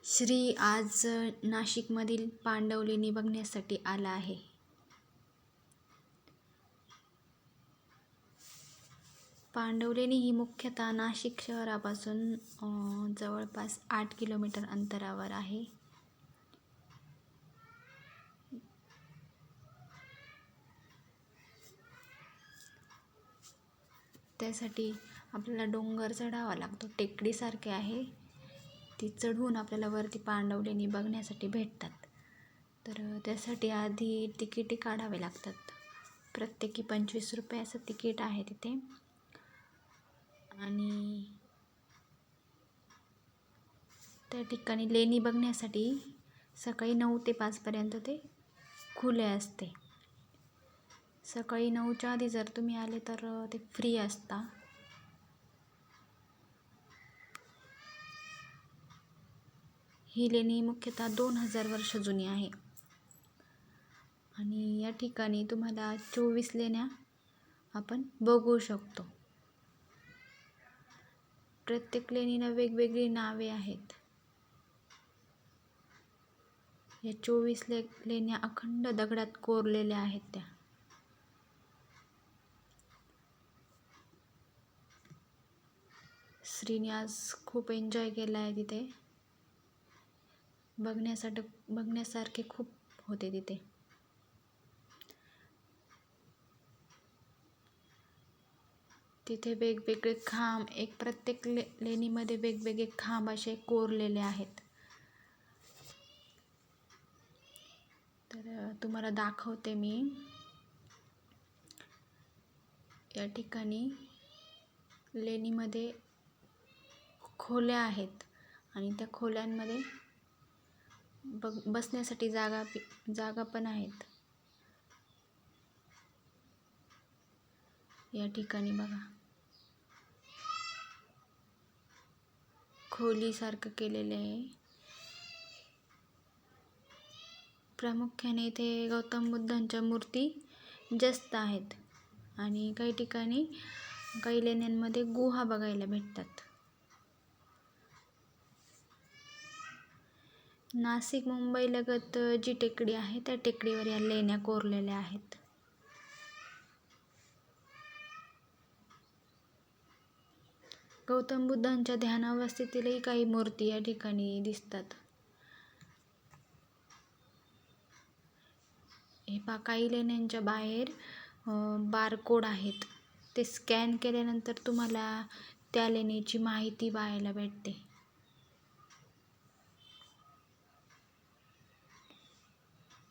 श्री आज नाशिकमधील पांडवलेणी बघण्यासाठी आला आहे. पांडवलेणी ही मुख्यतः नाशिक शहरापासून जवळपास 8 किलोमीटर अंतरावर आहे. त्यासाठी आपल्याला डोंगर चढावा लागतो. टेकडीसारखे आहे, ती चढून आपल्याला वरती पांडवलेणी बघण्यासाठी भेटतात. तर त्यासाठी आधी तिकीटे काढावे लागतात. प्रत्येकी 25 रुपये असं तिकीट आहे तिथे. आणि त्या ठिकाणी लेणी बघण्यासाठी सकाळी 9 ते 5 पर्यंत ते खुले असते. सकाळी 9च्या आधी जर तुम्ही आले तर ते फ्री असता. ही लेणी मुख्यतः 2000 वर्ष जुनी आहे. आणि या ठिकाणी तुम्हाला 24 लेण्या आपण बघू शकतो. प्रत्येक लेणीला वेगवेगळी नावे आहेत. या 24 लेण्या अखंड दगडात कोरलेल्या आहेत. त्या श्रीने आज खूप एन्जॉय केला आहे. तिथे बघण्यासारखे खूप होते तिथे. तिथे वेगवेगळे खांब, प्रत्येक लेणीमध्ये वेगवेगळे खांब असे कोरलेले आहेत. तर तुम्हाला दाखवते मी. या ठिकाणी लेणीमध्ये खोल्या आहेत आणि त्या खोल्यांमध्ये बसण्यासाठी जागा पण आहेत. या ठिकाणी बघा, खोलीसारखं केलेले आहे. प्रामुख्याने इथे गौतम बुद्धांच्या मूर्ती जास्त आहेत. आणि काही ठिकाणी काही लेण्यांमध्ये गुहा बघायला भेटतात. नाशिक मुंबई लगत जी टेकडी आहे त्या टेकडीवर या लेण्या कोरलेल्या आहेत. गौतम बुद्धांच्या ध्यानावस्थेतीलही काही मूर्ती या ठिकाणी दिसतात. हे पहा, काही लेण्यांच्या बाहेर बारकोड आहेत. ते स्कॅन केल्यानंतर तुम्हाला त्या लेणीची माहिती पाहायला भेटते.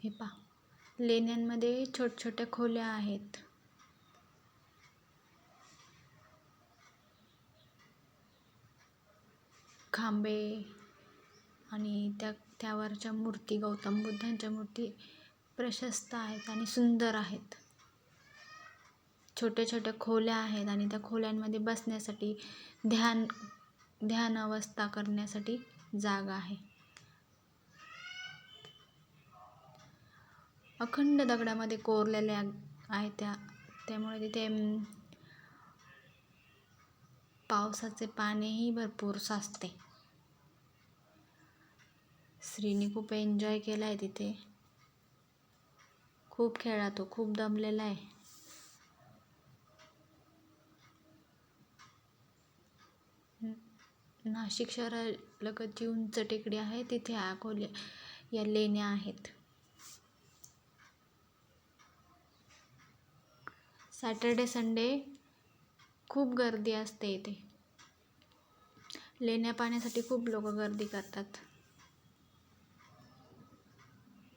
हे पहा, लेण्यांमध्ये छोट्या खोल्या आहेत. खांबे आणि त्यावरच्या मूर्ती, गौतम बुद्धांच्या मूर्ती प्रशस्त आहेत आणि सुंदर आहेत. छोट्या खोल्या आहेत आणि त्या खोल्यांमध्ये बसण्यासाठी, ध्यान अवस्था करण्यासाठी जागा आहे. अखंड दगडामध्ये कोरलेल्या आहेत त्यामुळे तिथे पावसाचे पाणीही भरपूर साचते. श्रीने खूप एन्जॉय केला आहे तिथे. खूप खेळला तो, खूप दमलेला आहे. नाशिक शहरालगत जी उंच टेकडी आहे तिथे या लेण्या आहेत. सॅटर्डे संडे खूप गर्दी असते इथे. लेण्या पाहण्यासाठी खूप लोक गर्दी करतात.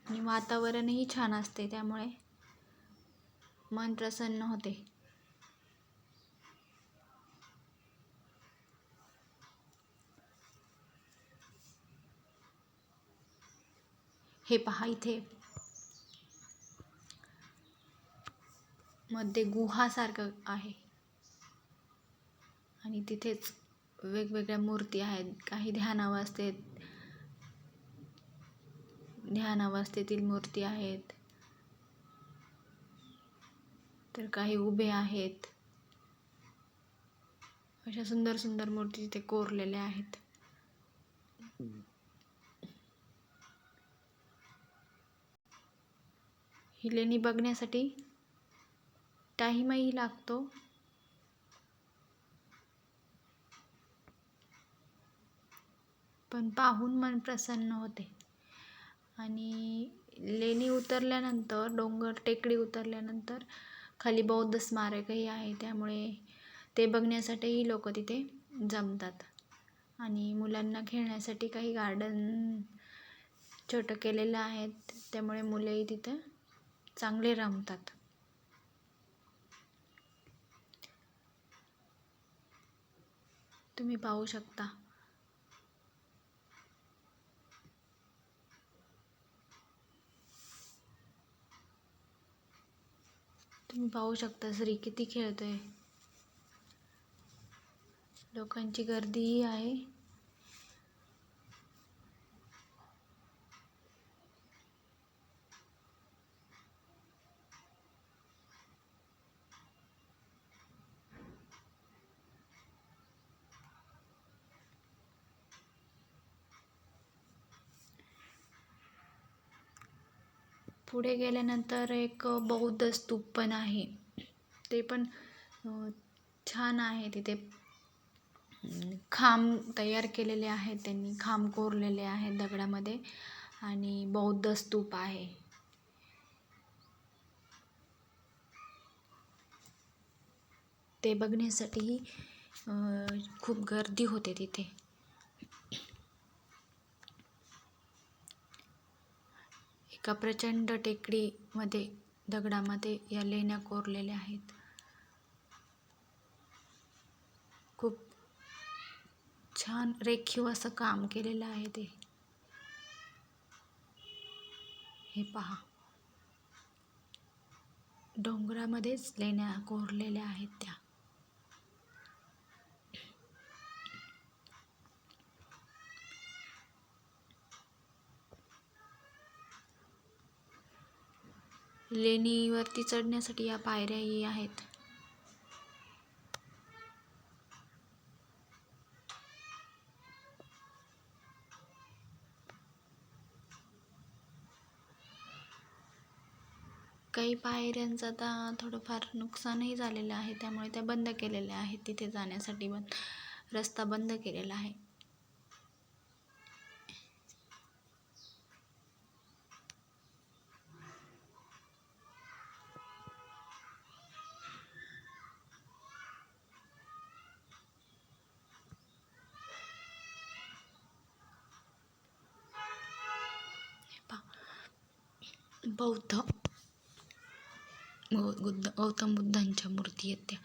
आणि वातावरणही छान असते, त्यामुळे मन प्रसन्न होते. हे पहा, इथे मध्ये गुहासारखं आहे आणि तिथेच वेगवेगळ्या मूर्ती आहेत. काही ध्यानावस्थेतील मूर्ती आहेत, तर काही उभे आहेत. अशा सुंदर मूर्ती तिथे कोरलेल्या आहेत. ही लेणी बघण्यासाठी टाईमही लागतो, पण पाहून मन प्रसन्न होते. आणि लेणी उतरल्यानंतर, डोंगर टेकडी उतरल्यानंतर खाली बौद्ध स्मारकही आहे, त्यामुळे ते बघण्यासाठीही लोक तिथे जमतात. आणि मुलांना खेळण्यासाठी काही गार्डन छोटं केलेलं आहे, त्यामुळे मुलंही तिथं चांगले रमतात. तुम्ही पाहू शकता. तुम्ही पाहू शकता श्री किती खेळतोय. लोकांची गर्दीही आहे. पुढे गेल्यानंतर एक बौद्ध स्तूप पण आहे, ते पण छान आहे. तिथे खांब तयार केलेले आहेत, त्यांनी खांब कोरलेले आहेत दगडामध्ये, आणि बौद्ध स्तूप आहे. ते बघण्यासाठी खूप गर्दी होते तिथे. एका प्रचंड टेकडीमध्ये दगडामध्ये या लेण्या कोरलेल्या आहेत. खूप छान रेखीव असं काम केलेलं आहे ते. हे पहा, डोंगरामध्येच लेण्या कोरलेल्या आहेत त्या. लेणीवरती चढण्यासाठी या पायऱ्याही आहेत. काही पायऱ्यांचं आता थोडंफार नुकसानही झालेलं आहे, त्यामुळे त्या बंद केलेल्या आहेत. तिथे जाण्यासाठी रस्ता बंद केलेला आहे. गौतम बुद्धांच्या मूर्ती आहेत त्या.